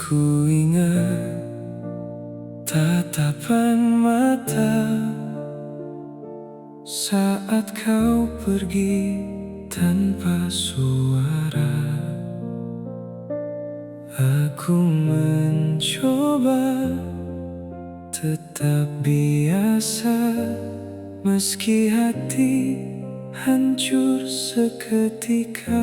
ku ingat tatapan mata saat kau pergi tanpa suara. Aku mencoba tetap biasa, meski hati hancur seketika.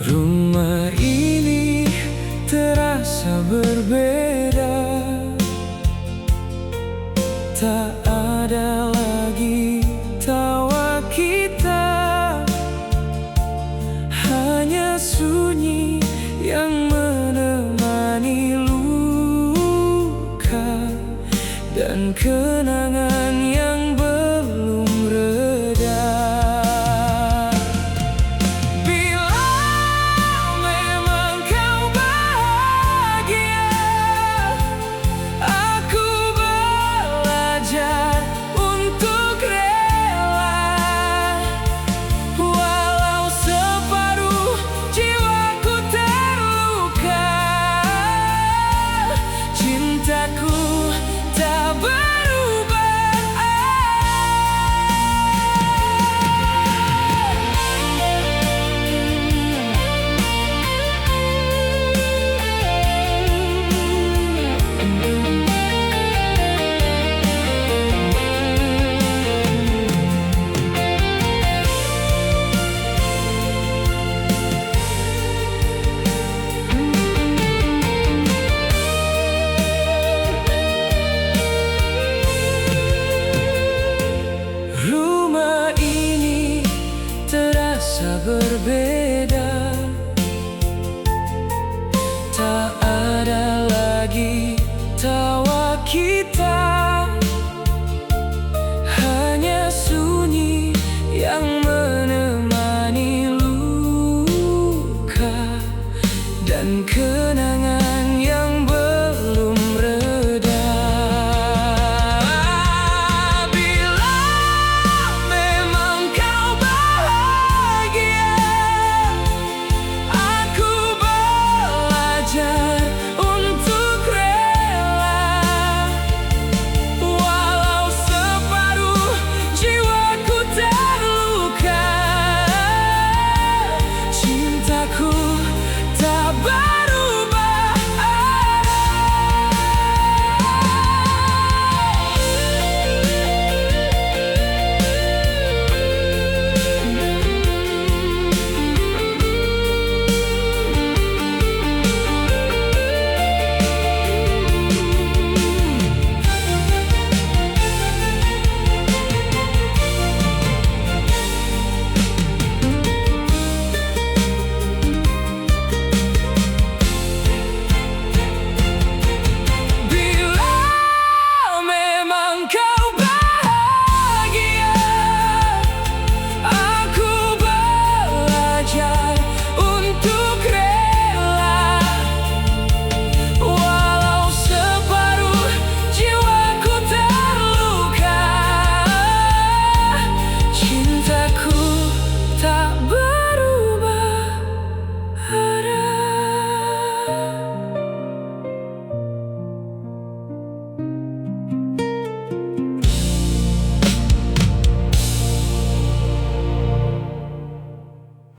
Rumah ini terasa berbeda, tak ada lagi tawa kita, hanya sunyi yang menemani luka dan kenangan yang belum reda. Bila memang kau bahagia, aku belajar untuk rela, walau separuh jiwaku terluka. Cintaku tak berubah. Rumah ini terasa berbeda, tak ada lagi tawa kita.